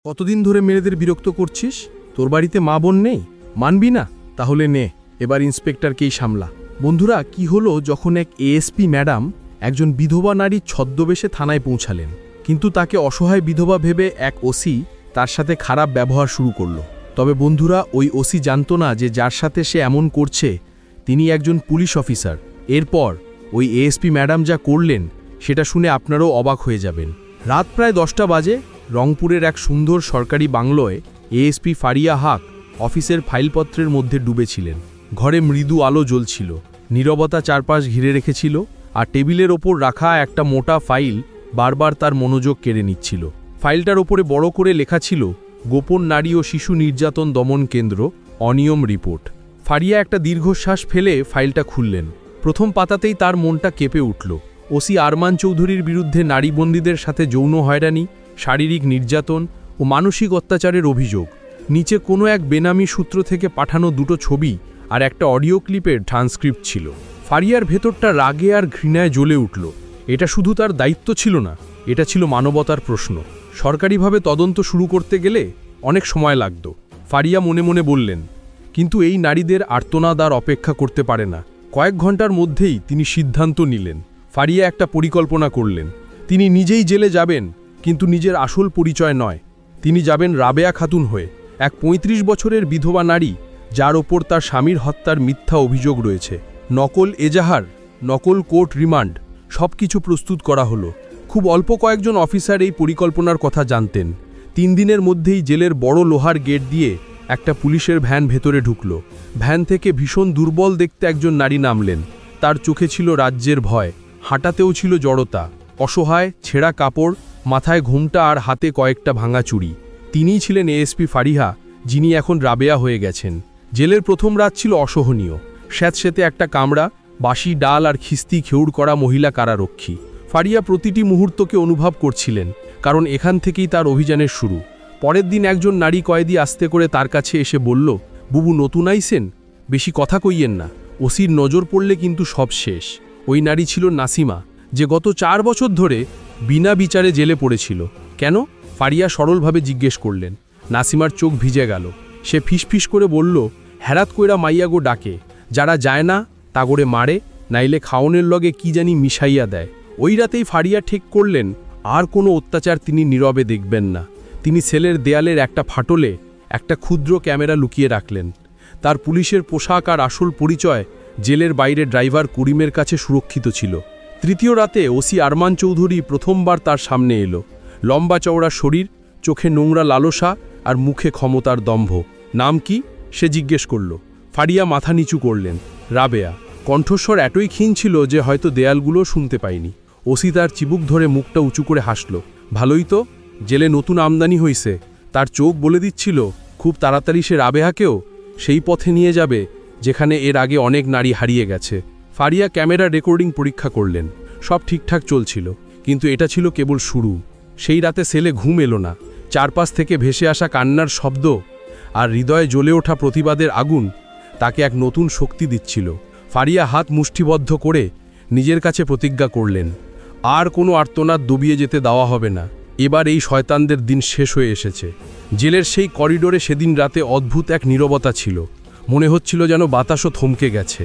কতদিন ধরে মেয়েদের বিরক্ত করছিস? তোর বাড়িতে মা বোন নেই? মানবি না? তাহলে নে, এবার ইন্সপেক্টরকেই সামলা। বন্ধুরা, কি হলো যখন এক এএসপি ম্যাডাম একজন বিধবা নারীর ছদ্মবেশে থানায় পৌঁছালেন, কিন্তু তাকে অসহায় বিধবা ভেবে এক ওসি তার সাথে খারাপ ব্যবহার শুরু করল। তবে বন্ধুরা, ওই ওসি জানতো না যে যার সাথে সে এমন করছে তিনি একজন পুলিশ অফিসার। এরপর ওই এএসপি ম্যাডাম যা করলেন সেটা শুনে আপনারাও অবাক হয়ে যাবেন। রাত প্রায় 10টা বাজে রংপুরের এক সুন্দর সরকারি বাংলোয় এএসপি ফারিয়া হক অফিসের ফাইলপত্রের মধ্যে ডুবেছিলেন। ঘরে মৃদু আলো জ্বলছিল, নীরবতা চারপাশ ঘিরে রেখেছিল, আর টেবিলের ওপর রাখা একটা মোটা ফাইল বারবার তার মনোযোগ কেড়ে নিচ্ছিল। ফাইলটার ওপরে বড় করে লেখা ছিল গোপন নারী ও শিশু নির্যাতন দমন কেন্দ্র, অনিয়ম রিপোর্ট। ফারিয়া একটা দীর্ঘশ্বাস ফেলে ফাইলটা খুললেন। প্রথম পাতাতেই তার মনটা কেঁপে উঠল। ওসি আরমান চৌধুরীর বিরুদ্ধে নারী বন্দীদের সাথে যৌন হয়রানি, শারীরিক নির্যাতন ও মানসিক অত্যাচারের অভিযোগ। নিচে কোনো এক বেনামি সূত্র থেকে পাঠানো দুটো ছবি আর একটা অডিও ক্লিপের ট্রান্সক্রিপ্ট ছিল। ফারিয়ার ভেতরটা রাগে আর ঘৃণায় জ্বলে উঠল। এটা শুধু তার দায়িত্ব ছিল না, এটা ছিল মানবতার প্রশ্ন। সরকারিভাবে তদন্ত শুরু করতে গেলে অনেক সময় লাগত। ফারিয়া মনে মনে বললেন, কিন্তু এই নারীদের আর্তনাদ আর অপেক্ষা করতে পারে না। কয়েক ঘন্টার মধ্যেই তিনি সিদ্ধান্ত নিলেন। ফারিয়া একটা পরিকল্পনা করলেন। তিনি নিজেই জেলে যাবেন, কিন্তু নিজের আসল পরিচয় নয়। তিনি যাবেন রাবেয়া খাতুন হয়ে, এক ৩৫ বছরের বিধবা নারী যার ওপর তার স্বামীর হত্যার মিথ্যা অভিযোগ রয়েছে। নকল এজাহার, নকল কোর্ট রিমান্ড, সব কিছু প্রস্তুত করা হলো। খুব অল্প কয়েকজন অফিসার এই পরিকল্পনার কথা জানতেন। 3 দিনের মধ্যেই জেলের বড় লোহার গেট দিয়ে একটা পুলিশের ভ্যান ভেতরে ঢুকল। ভ্যান থেকে ভীষণ দুর্বল দেখতে একজন নারী নামলেন। তার চোখে ছিল রাজ্যের ভয়, হাঁটাতেও ছিল জড়তা। অসহায়, ছেঁড়া কাপড়, মাথায় ঘুমটা আর হাতে কয়েকটা ভাঙা চুড়ি। তিনিই ছিলেন এএসপি ফারিহা, যিনি এখন রাবেয়া হয়ে গেছেন। জেলের প্রথম রাত ছিল অসহনীয়। স্যাঁতস্যাঁতে একটা কামরা, বাসি ডাল আর খিস্তি খেউড় করা মহিলা কারারক্ষী। ফারিয়া প্রতিটি মুহূর্তকে অনুভব করছিলেন, কারণ এখান থেকেই তার অভিযানের শুরু। পরের দিন একজন নারী কয়েদি আস্তে করে তার কাছে এসে বলল, বুবু নতুন আইসেন, বেশি কথা কইয়েন না। ওসির নজর পড়লে কিন্তু সব শেষ। ওই নারী ছিল নাসিমা, যে গত 4 বছর ধরে বিনা বিচারে জেলে পড়েছিল। কেন? ফারিয়া সরলভাবে জিজ্ঞেস করলেন। নাসিমার চোখ ভিজে গেল। সে ফিসফিস করে বলল, হেরাত কইরা মাইয়াগো ডাকে, যারা যায় না তাগরে মারে, নাইলে খাওনের লগে কি জানি মিশাইয়া দেয়। ওই রাতেই ফারিয়া ঠিক করলেন আর কোনো অত্যাচার তিনি নীরবে দেখবেন না। তিনি সেলের দেয়ালের একটা ফাটলে একটা ক্ষুদ্র ক্যামেরা লুকিয়ে রাখলেন। তার পুলিশের পোশাক আর আসল পরিচয় জেলের বাইরে ড্রাইভার করিমের কাছে সুরক্ষিত ছিল। তৃতীয় রাতে ওসি আরমান চৌধুরী প্রথমবার তার সামনে এলো। লম্বা চওড়া শরীর, চোখে নোংরা লালসা আর মুখে ক্ষমতার দম্ভ। নাম কি? সে জিজ্ঞেস করল। ফারিয়া মাথা নিচু করলেন। রাবেয়া। কণ্ঠস্বর এতই ক্ষীণ ছিল যে হয়তো দেয়ালগুলো শুনতে পায়নি। ওসি তার চিবুক ধরে মুখটা উঁচু করে হাসল। ভালোই তো, জেলে নতুন আমদানি হইছে। তার চোখ বলে দিচ্ছিল খুব তাড়াতাড়ি সে রাবেয়াকেও সেই পথে নিয়ে যাবে যেখানে এর আগে অনেক নারী হারিয়ে গেছে। ফারিয়া ক্যামেরা রেকর্ডিং পরীক্ষা করলেন। সব ঠিকঠাক চলছিল, কিন্তু এটা ছিল কেবল শুরু। সেই রাতে সেলে ঘুম এলো না। চারপাশ থেকে ভেসে আসা কান্নার শব্দ আর হৃদয়ে জ্বলে ওঠা প্রতিবাদের আগুন তাকে এক নতুন শক্তি দিচ্ছিল। ফারিয়া হাত মুষ্টিবদ্ধ করে নিজের কাছে প্রতিজ্ঞা করলেন, আর কোনো আর্তনাদ ডুবিয়ে যেতে দেওয়া হবে না। এবার এই শয়তানদের দিন শেষ হয়ে এসেছে। জেলের সেই করিডোরে সেদিন রাতে অদ্ভুত এক নীরবতা ছিল। মনে হচ্ছিল যেন বাতাসও থমকে গেছে।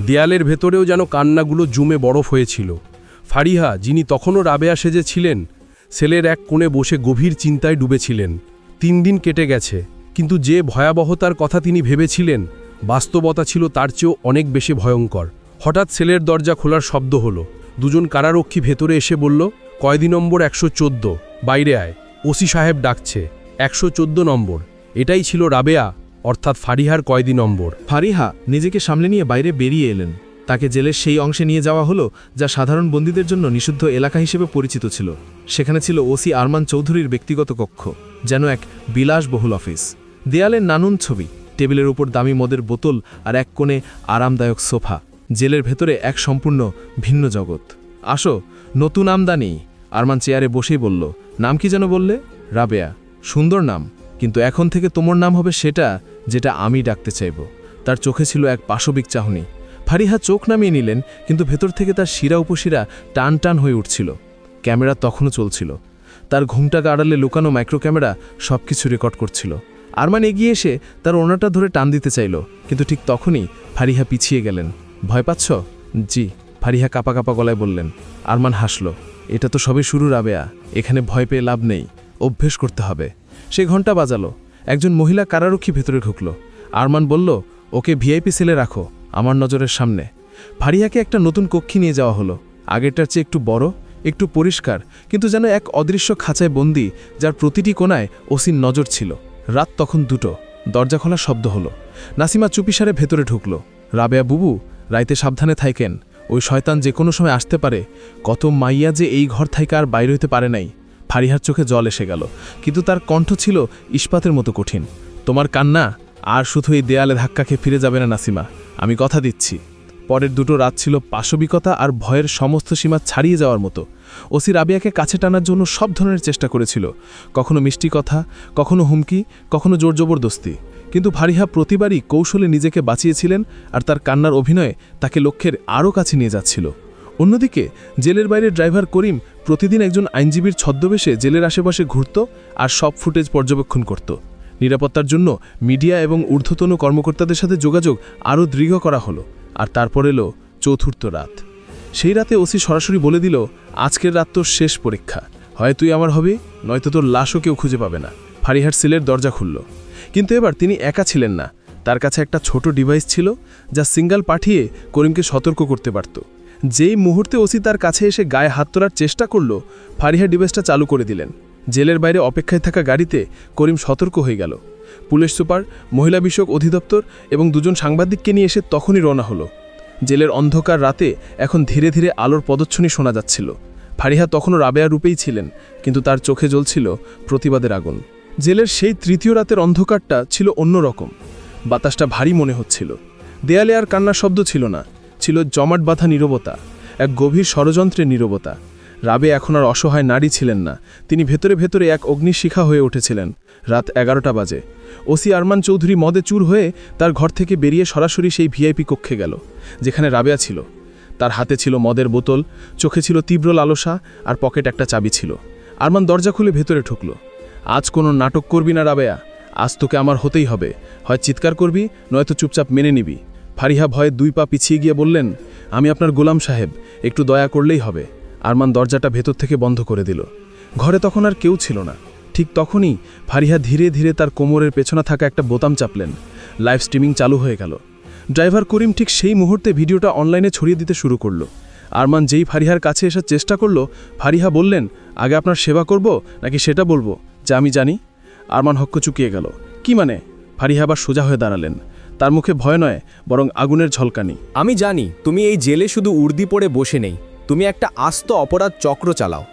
দেয়ালের ভেতরেও যেন কান্নাগুলো জমে বরফ হয়েছিল। ফারিহা, যিনি তখনও রাবেয়া সেজেছিলেন, সেলের এক কোণে বসে গভীর চিন্তায় ডুবেছিলেন। 3 দিন কেটে গেছে, কিন্তু যে ভয়াবহতার কথা তিনি ভেবেছিলেন বাস্তবতা ছিল তার চেয়েও অনেক বেশি ভয়ঙ্কর। হঠাৎ সেলের দরজা খোলার শব্দ হলো। দুজন কারারক্ষী ভেতরে এসে বলল, কয়েদি নম্বর 114, বাইরে আয়, ওসি সাহেব ডাকছে। 114 নম্বর। এটাই ছিল রাবেয়া, অর্থাৎ ফারিহার কয়েদি নম্বর। ফারিহা নিজেকে সামলে নিয়ে বাইরে বেরিয়ে এলেন। তাকে জেলের সেই অংশে নিয়ে যাওয়া হলো যা সাধারণ বন্দীদের জন্য নিষিদ্ধ এলাকা হিসেবে পরিচিত ছিল। সেখানে ছিল ওসি আরমান চৌধুরীর ব্যক্তিগত কক্ষ, যেন এক বিলাসবহুল অফিস। দেয়ালের নানুন ছবি, টেবিলের উপর দামি মদের বোতল আর এক কোণে আরামদায়ক সোফা। জেলের ভেতরে এক সম্পূর্ণ ভিন্ন জগৎ। আসো, নতুন আমদানি। আরমান চেয়ারে বসেই বলল, নাম কি যেন বললে? রাবেয়া। সুন্দর নাম, কিন্তু এখন থেকে তোমার নাম হবে সেটা যেটা আমি ডাকতে চাইব। তার চোখে ছিল এক পাশবিক চাহনি। ফারিহা চোখ নামিয়ে নিলেন, কিন্তু ভেতর থেকে তার শিরা উপশিরা টান টান হয়ে উঠছিল। ক্যামেরা তখনও চলছিল। তার ঘুমটাকে আড়ালে লুকানো মাইক্রো ক্যামেরা সব কিছু রেকর্ড করছিল। আরমান এগিয়ে এসে তার ওনাটা ধরে টান দিতে চাইল, কিন্তু ঠিক তখনই ফারিহা পিছিয়ে গেলেন। ভয় পাচ্ছ? জি, ফারিহা কাপা কাপা গলায় বললেন। আরমান হাসল। এটা তো সবে শুরু রাবেয়া, এখানে ভয় পেয়ে লাভ নেই, অভ্যেস করতে হবে। সে ঘন্টা বাজালো। একজন মহিলা কারারক্ষী ভেতরে ঢুকল। আরমান বলল, ওকে ভিআইপি সেলে রাখো, আমার নজরের সামনে। ফারিহাকে একটা নতুন কক্ষে নিয়ে যাওয়া হলো। আগেরটার চেয়ে একটু বড়, একটু পরিষ্কার, কিন্তু যেন এক অদৃশ্য খাঁচায় বন্দি, যার প্রতিটি কোণায় ওসির নজর ছিল। রাত তখন 2টো। দরজা খোলার শব্দ হলো। নাসিমা চুপিসারে ভেতরে ঢুকল। রাবেয়া বুবু, রাইতে সাবধানে থাকেন, ওই শয়তান যে কোনো সময় আসতে পারে। কত মাইয়া যে এই ঘর থেকে আর বাইরে হইতে পারে নাই। ফারিহার চোখে জল এসে গেল, কিন্তু তার কণ্ঠ ছিল ইস্পাতের মতো কঠিন। তোমার কান্না আর শুধু এই দেয়ালে ধাক্কা খেয়ে ফিরে যাবে না নাসিমা, আমি কথা দিচ্ছি। পরের 2টো রাত ছিল পাশবিকতা আর ভয়ের সমস্ত সীমা ছাড়িয়ে যাওয়ার মতো। ওসি রাবিয়াকে কাছে টানার জন্য সব ধরনের চেষ্টা করেছিল, কখনো মিষ্টি কথা, কখনো হুমকি, কখনো জোর জবরদস্তি। কিন্তু ফারিহা প্রতিবারই কৌশলে নিজেকে বাঁচিয়েছিলেন, আর তার কান্নার অভিনয়ে তাকে লক্ষ্যের আরও কাছে নিয়ে যাচ্ছিল। অন্যদিকে জেলের বাইরে ড্রাইভার করিম প্রতিদিন একজন আইনজীবীর ছদ্মবেশে জেলের আশেপাশে ঘুরত আর সব ফুটেজ পর্যবেক্ষণ করত। নিরাপত্তার জন্য মিডিয়া এবং ঊর্ধ্বতন কর্মকর্তাদের সাথে যোগাযোগ আরও দৃঢ় করা হলো। আর তারপর এলো 4র্থ রাত। সেই রাতে ওসি সরাসরি বলে দিল, আজকের রাত তোর শেষ পরীক্ষা, হয় তুই আমার হবে, নয়তো তোর লাশও কেউ খুঁজে পাবে না। ফারিহার সেলের দরজা খুলল, কিন্তু এবার তিনি একা ছিলেন না। তার কাছে একটা ছোট ডিভাইস ছিল, যা সিঙ্গেল পাঠিয়ে করিমকে সতর্ক করতে পারত। যেই মুহূর্তে ওসি তার কাছে এসে গায়ে হাত তোলার চেষ্টা করল, ফারিহা ডিভাইসটা চালু করে দিলেন। জেলের বাইরে অপেক্ষায় থাকা গাড়িতে করিম সতর্ক হয়ে গেল। পুলিশ সুপার, মহিলা বিষয়ক অধিদপ্তর এবং 2জন সাংবাদিককে নিয়ে এসে তখনই রওনা হলো। জেলের অন্ধকার রাতে এখন ধীরে ধীরে আলোর পদচ্ছনি শোনা যাচ্ছিল। ফারিহা তখনও রাবেয়া রূপেই ছিলেন, কিন্তু তার চোখে জ্বলছিল প্রতিবাদের আগুন। জেলের সেই 3য় রাতের অন্ধকারটা ছিল অন্যরকম। বাতাসটা ভারী মনে হচ্ছিল। দেয়ালে আর কান্নার শব্দ ছিল না, ছিল জমাট বাঁধা নীরবতা, এক গভীর ষড়যন্ত্রের নীরবতা। রাবে এখন আর অসহায় নারী ছিলেন না, তিনি ভেতরে ভেতরে এক অগ্নিশিখা হয়ে উঠেছিলেন। রাত 11টা বাজে। ওসি আরমান চৌধুরী মদে চুর হয়ে তার ঘর থেকে বেরিয়ে সরাসরি সেই ভিআইপি কক্ষে গেল, যেখানে রাবেয়া ছিল। তার হাতে ছিল মদের বোতল, চোখে ছিল তীব্র লালসা, আর পকেট একটা চাবি ছিল। আরমান দরজা খুলে ভেতরে ঢুকল। আজ কোনো নাটক করবি না রাবেয়া, আজ তোকে আমার হতেই হবে, হয় চিৎকার করবি, নয়তো চুপচাপ মেনে নিবি। ফারিহা ভয়ে 2 পা পিছিয়ে গিয়ে বললেন, আমি আপনার গোলাম সাহেব, একটু দয়া করলেই হবে। আরমান দরজাটা ভেতর থেকে বন্ধ করে দিল। ঘরে তখন আর কেউ ছিল না। ঠিক তখনই ফারিহা ধীরে ধীরে তার কোমরের পেছনে থাকা একটা বোতাম চাপলেন। লাইভ স্ট্রিমিং চালু হয়ে গেল। ড্রাইভার করিম ঠিক সেই মুহূর্তে ভিডিওটা অনলাইনে ছড়িয়ে দিতে শুরু করলো। আরমান যেই ফারিহার কাছে আসার চেষ্টা করলো, ফারিহা বললেন, আগে আপনার সেবা করব নাকি সেটা বলবো যা আমি জানি? আরমান হক্ক চুকিয়ে গেল। কি মানে? ফারিহা আবার সোজা হয়ে দাঁড়ালেন। তার মুখে ভয় নয়, বরং আগুনের ঝলকানি। আমি জানি তুমি এই জেলে শুধু উর্দি পড়ে বসে নেই, তুমি একটা আস্ত অপরাধ চক্র চালাও।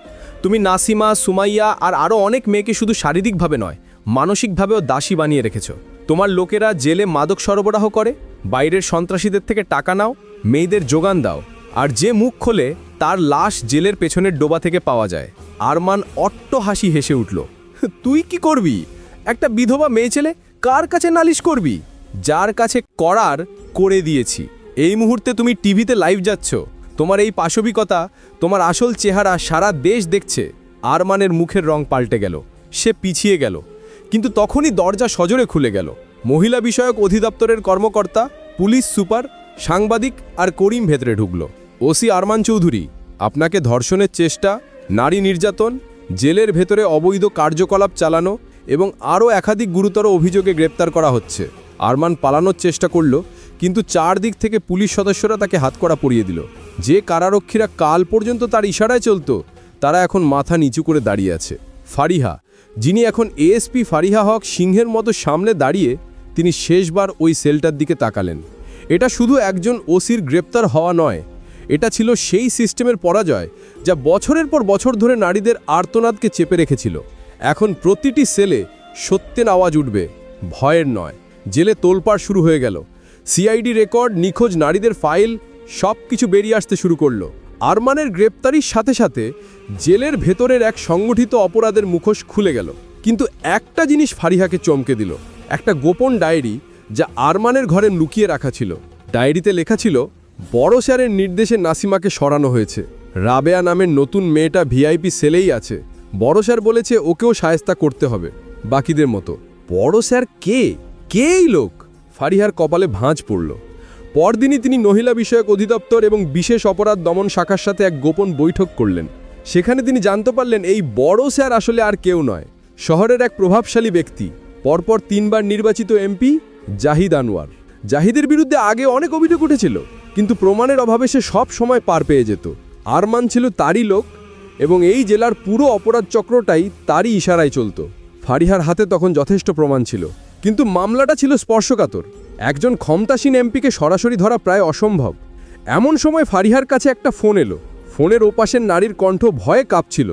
তুমি নাসিমা, সুমাইয়া আর আরও অনেক মেয়েকে শুধু শারীরিকভাবে নয়, মানসিকভাবেও দাসী বানিয়ে রেখেছো। তোমার লোকেরা জেলে মাদক সরবরাহ করে, বাইরের সন্ত্রাসীদের থেকে টাকা নাও, মেয়েদের যোগান দাও, আর যে মুখ খোলে তার লাশ জেলের পেছনের ডোবা থেকে পাওয়া যায়। আরমান অট্ট হাসি হেসে উঠল। তুই কি করবি? একটা বিধবা মেয়ে ছেলে কার কাছে নালিশ করবি? যার কাছে করার করে দিয়েছি। এই মুহূর্তে তুমি টিভিতে লাইভ যাচ্ছ, তোমার এই পাশবিকতা, তোমার আসল চেহারা সারা দেশ দেখছে। আরমানের মুখের রং পাল্টে গেল, সে পিছিয়ে গেল, কিন্তু তখনই দরজা সজোরে খুলে গেল। মহিলা বিষয়ক অধিদপ্তরের কর্মকর্তা, পুলিশ সুপার, সাংবাদিক আর করিম ভেতরে ঢুকল। ওসি আরমান চৌধুরী, আপনাকে ধর্ষণের চেষ্টা, নারী নির্যাতন, জেলের ভেতরে অবৈধ কার্যকলাপ চালানো এবং আরও একাধিক গুরুতর অভিযোগে গ্রেপ্তার করা হচ্ছে। আরমান পালানোর চেষ্টা করল, কিন্তু চারদিক থেকে পুলিশ সদস্যরা তাকে হাতকড়া পরিয়ে দিল। যে কারারক্ষীরা কাল পর্যন্ত তার ইশারায় চলত, তারা এখন মাথা নিচু করে দাঁড়িয়ে আছে। ফারিহা, যিনি এখন এএসপি ফারিহা হক সিংহের মতো সামনে দাঁড়িয়ে, তিনি শেষবার ওই সেলটার দিকে তাকালেন। এটা শুধু একজন ওসির গ্রেপ্তার হওয়া নয়, এটা ছিল সেই সিস্টেমের পরাজয় যা বছরের পর বছর ধরে নারীদের আর্তনাদকে চেপে রেখেছিল। এখন প্রতিটি সেলে সত্যের আওয়াজ উঠবে, ভয়ের নয়। জেলে তোলপাড় শুরু হয়ে গেল। সিআইডি রেকর্ড, নিখোঁজ নারীদের ফাইল, সব কিছু বেরিয়ে আসতে শুরু করলো। আরমানের গ্রেপ্তারির সাথে সাথে জেলের ভেতরের এক সংগঠিত অপরাধের মুখোশ খুলে গেল। কিন্তু একটা জিনিস ফারিহাকে চমকে দিল, একটা গোপন ডায়েরি যা আরমানের ঘরে লুকিয়ে রাখা ছিল। ডায়েরিতে লেখা ছিল, বড় স্যারের নির্দেশে নাসিমাকে সরানো হয়েছে। রাবেয়া নামের নতুন মেয়েটা ভিআইপি সেলেই আছে। বড় স্যার বলেছে ওকেও শায়েস্তা করতে হবে বাকিদের মতো। বড় স্যার কে? কে এই লোক? ফারিহার কপালে ভাঁজ পড়ল। পরদিনই তিনি মহিলা বিষয়ক অধিদপ্তর এবং বিশেষ অপরাধ দমন শাখার সাথে এক গোপন বৈঠক করলেন। সেখানে তিনি জানতে পারলেন এই বড় স্যার আসলে আর কেউ নয়, শহরের এক প্রভাবশালী ব্যক্তি, পরপর 3 বার নির্বাচিত এমপি জাহিদ আনোয়ার। জাহিদের বিরুদ্ধে আগে অনেক অভিযোগ উঠেছিল, কিন্তু প্রমাণের অভাবে সে সব সময় পার পেয়ে যেত। আরমান ছিল তারই লোক এবং এই জেলার পুরো অপরাধ চক্রটাই তারই ইশারায় চলত। ফারিহার হাতে তখন যথেষ্ট প্রমাণ ছিল, কিন্তু মামলাটা ছিল স্পর্শকাতর। একজন ক্ষমতাসীন এমপিকে সরাসরি ধরা প্রায় অসম্ভব। এমন সময় ফারিহার কাছে একটা ফোন এলো। ফোনের ওপাশের নারীর কণ্ঠ ভয়ে কাঁপছিল।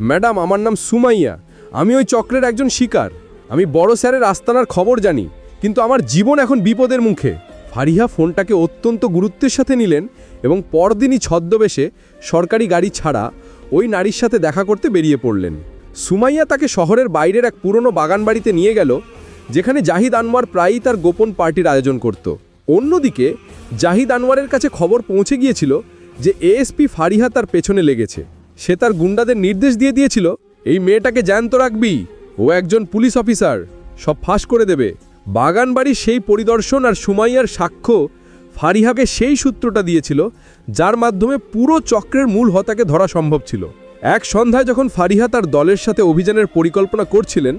ম্যাডাম, আমার নাম সুমাইয়া, আমি ওই চক্রের একজন শিকার। আমি বড় স্যারের আস্তানার খবর জানি, কিন্তু আমার জীবন এখন বিপদের মুখে। ফারিহা ফোনটাকে অত্যন্ত গুরুত্বের সাথে নিলেন এবং পরদিনই ছদ্মবেশে সরকারি গাড়ি ছাড়া ওই নারীর সাথে দেখা করতে বেরিয়ে পড়লেন। সুমাইয়া তাকে শহরের বাইরের এক পুরনো বাগান বাড়িতে নিয়ে গেল, যেখানে জাহিদ আনোয়ার প্রায়ই তার গোপন পার্টির আয়োজন করত। অন্যদিকে জাহিদ আনোয়ারের কাছে খবর পৌঁছে গিয়েছিল যে এএসপি ফারিহা তার পেছনে লেগেছে। সে তার গুন্ডাদের নির্দেশ দিয়ে দিয়েছিল, এই মেয়েটাকে জ্যান্ত রাখবি, ও একজন পুলিশ অফিসার, সব ফাঁস করে দেবে। বাগান বাড়ির সেই পরিদর্শন আর সুমাইয়ার সাক্ষ্য ফারিহাকে সেই সূত্রটা দিয়েছিল যার মাধ্যমে পুরো চক্রের মূল হোতাকে ধরা সম্ভব ছিল। এক সন্ধ্যায় যখন ফারিহা তার দলের সাথে অভিযানের পরিকল্পনা করছিলেন,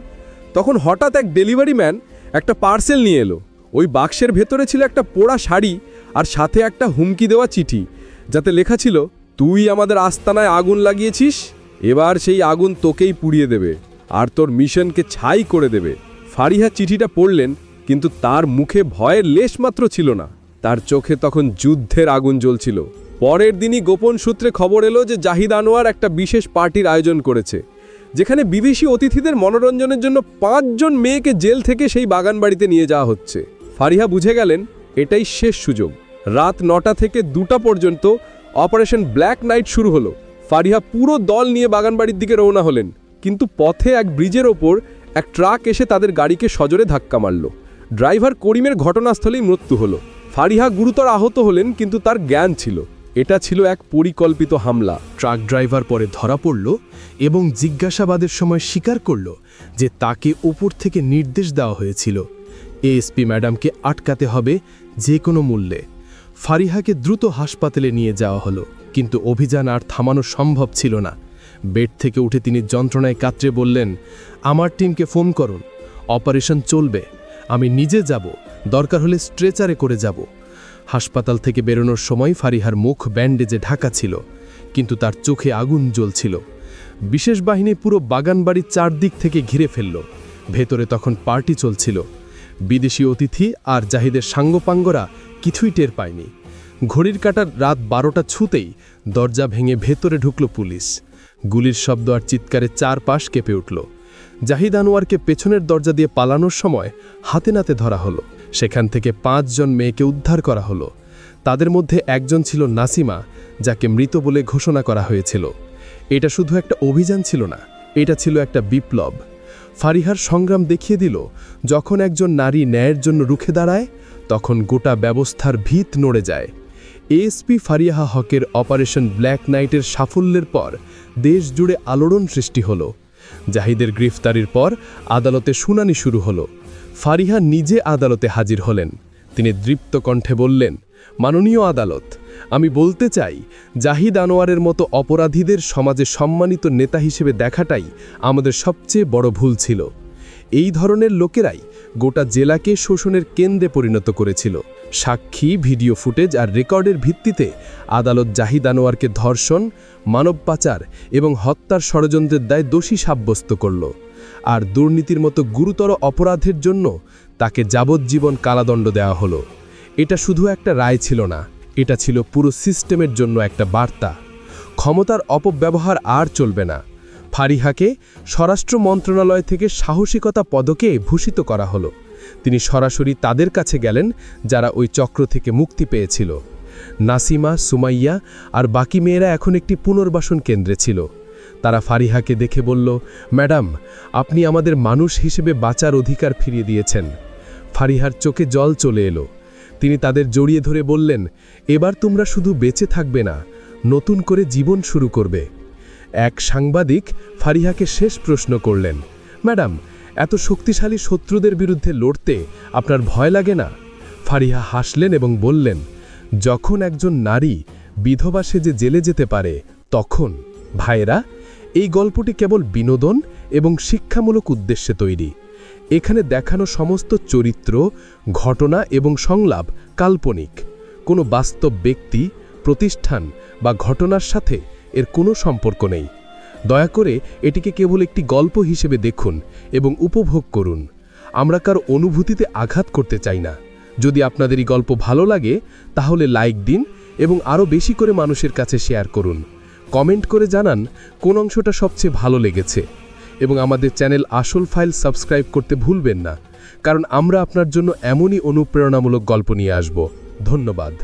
তখন হঠাৎ এক ডেলিভারি ম্যান একটা পার্সেল নিয়ে এলো। ওই বাক্সের ভেতরে ছিল একটা পোড়া শাড়ি আর সাথে একটা হুমকি দেওয়া চিঠি, যাতে লেখা ছিল, তুই আমাদের আস্তানায় আগুন লাগিয়েছিস, এবার সেই আগুন তোকেই পুড়িয়ে দেবে আর তোর মিশনকে ছাই করে দেবে। ফারিহা চিঠিটা পড়লেন, কিন্তু তার মুখে ভয়ের লেশমাত্র ছিল না। তার চোখে তখন যুদ্ধের আগুন জ্বলছিল। পরের দিনই গোপন সূত্রে খবর এলো যে জাহিদ আনোয়ার একটা বিশেষ পার্টির আয়োজন করেছে, যেখানে বিদেশি অতিথিদের মনোরঞ্জনের জন্য 5 জন মেয়েকে জেল থেকে সেই বাগান বাড়িতে নিয়ে যাওয়া হচ্ছে। ফারিহা বুঝে গেলেন এটাই শেষ সুযোগ। রাত 9টা থেকে 2টা পর্যন্ত অপারেশন ব্ল্যাক নাইট শুরু হলো। ফারিহা পুরো দল নিয়ে বাগানবাড়ির দিকে রওনা হলেন, কিন্তু পথে এক ব্রিজের ওপর এক ট্রাক এসে তাদের গাড়িকে সজোরে ধাক্কা মারল। ড্রাইভার করিমের ঘটনাস্থলেই মৃত্যু হলো। ফারিহা গুরুতর আহত হলেন, কিন্তু তার জ্ঞান ছিল এটা ছিল এক পরিকল্পিত হামলা। ট্রাক ড্রাইভার পরে ধরা পড়ল এবং জিজ্ঞাসাবাদের সময় স্বীকার করল যে তাকে উপর থেকে নির্দেশ দেওয়া হয়েছিল এএসপি ম্যাডামকে আটকাতে হবে যে কোনো মূল্যে। ফারিহাকে দ্রুত হাসপাতালে নিয়ে যাওয়া হলো, কিন্তু অভিযান আর থামানো সম্ভব ছিল না। বেড থেকে উঠে তিনি যন্ত্রণায় কাতরে বললেন, আমার টিমকে ফোন করুন, অপারেশন চলবে, আমি নিজে যাব, দরকার হলে স্ট্রেচারে করে যাব। হাসপাতাল থেকে বেরোনোর সময় ফারিহার মুখ ব্যান্ডেজে ঢাকা ছিল, কিন্তু তার চোখে আগুন জ্বলছিল। বিশেষ বাহিনী পুরো বাগানবাড়ির চারদিক থেকে ঘিরে ফেলল। ভেতরে তখন পার্টি চলছিল। বিদেশি অতিথি আর জাহিদের সাঙ্গপাঙ্গরা কিছুই টের পায়নি। ঘড়ির কাঁটার রাত 12টা ছুতেই দরজা ভেঙে ভেতরে ঢুকল পুলিশ। গুলির শব্দ আর চিৎকারে চারপাশ কেঁপে উঠল। জাহিদ আনোয়ারকে পেছনের দরজা দিয়ে পালানোর সময় হাতে নাতে ধরা হলো। সেখান থেকে 5 জন মেয়েকে উদ্ধার করা হলো। তাদের মধ্যে একজন ছিল নাসিমা, যাকে মৃত বলে ঘোষণা করা হয়েছিল। এটা শুধু একটা অভিযান ছিল না, এটা ছিল একটা বিপ্লব। ফারিহার সংগ্রাম দেখিয়ে দিল, যখন একজন নারী ন্যায়ের জন্য রুখে দাঁড়ায়, তখন গোটা ব্যবস্থার ভিত নড়ে যায়। এএসপি ফারিহা হকের অপারেশন ব্ল্যাক নাইটের সাফল্যের পর দেশ জুড়ে আলোড়ন সৃষ্টি হল। জাহিদের গ্রেফতারির পর আদালতে শুনানি শুরু হলো। ফারিহা নিজে আদালতে হাজির হলেন। তিনি দৃপ্ত কণ্ঠে বললেন, মাননীয় আদালত, আমি বলতে চাই, জাহিদ আনোয়ারের মতো অপরাধীদের সমাজে সম্মানিত নেতা হিসেবে দেখাটাই আমাদের সবচেয়ে বড় ভুল ছিল। এই ধরনের লোকেরাই গোটা জেলাকে শোষণের কেন্দ্রে পরিণত করেছিল। সাক্ষী, ভিডিও ফুটেজ আর রেকর্ডের ভিত্তিতে আদালত জাহিদ আনোয়ারকে ধর্ষণ, মানব পাচার এবং হত্যার ষড়যন্ত্রের দায় দোষী সাব্যস্ত করল। আর দুর্নীতির মতো গুরুতর অপরাধের জন্য তাকে যাবজ্জীবন কারাদণ্ড দেওয়া হলো। এটা শুধু একটা রায় ছিল না, এটা ছিল পুরো সিস্টেমের জন্য একটা বার্তা। ক্ষমতার অপব্যবহার আর চলবে না। ফারিহাকে স্বরাষ্ট্র মন্ত্রণালয় থেকে সাহসিকতা পদকে ভূষিত করা হলো। তিনি সরাসরি তাদের কাছে গেলেন যারা ওই চক্র থেকে মুক্তি পেয়েছিল। নাসিমা, সুমাইয়া আর বাকি মেয়েরা এখন একটি পুনর্বাসন কেন্দ্রে ছিল। তারা ফারিহাকে দেখে বলল, ম্যাডাম, আপনি আমাদের মানুষ হিসেবে বাঁচার অধিকার ফিরিয়ে দিয়েছেন। ফারিহার চোখে জল চলে এলো। তিনি তাদের জড়িয়ে ধরে বললেন, এবার তোমরা শুধু বেঁচে থাকবে না, নতুন করে জীবন শুরু করবে। এক সাংবাদিক ফারিহাকে শেষ প্রশ্ন করলেন, ম্যাডাম, এত শক্তিশালী শত্রুদের বিরুদ্ধে লড়তে আপনার ভয় লাগে না? ফারিহা হাসলেন এবং বললেন, যখন একজন নারী বিধবা সেজে জেলে যেতে পারে তখন। ভাইরা, এই গল্পটি কেবল বিনোদন এবং শিক্ষামূলক উদ্দেশ্যে তৈরি। এখানে দেখানো সমস্ত চরিত্র, ঘটনা এবং সংলাপ কাল্পনিক। কোনো বাস্তব ব্যক্তি, প্রতিষ্ঠান বা ঘটনার সাথে এর কোনো সম্পর্ক নেই। দয়া করে এটিকে কেবল একটি গল্প হিসেবে দেখুন এবং উপভোগ করুন। আমরা কার অনুভূতিতে আঘাত করতে চাই না। যদি আপনাদের এই গল্প ভালো লাগে তাহলে লাইক দিন এবং আরও বেশি করে মানুষের কাছে শেয়ার করুন। কমেন্ট করে জানান কোন অংশটা সবচেয়ে ভালো লেগেছে এবং আমাদের চ্যানেল আসল ফাইল সাবস্ক্রাইব করতে ভুলবেন না, কারণ আমরা আপনার জন্য এমনই অনুপ্রেরণামূলক গল্প নিয়ে আসব। ধন্যবাদ।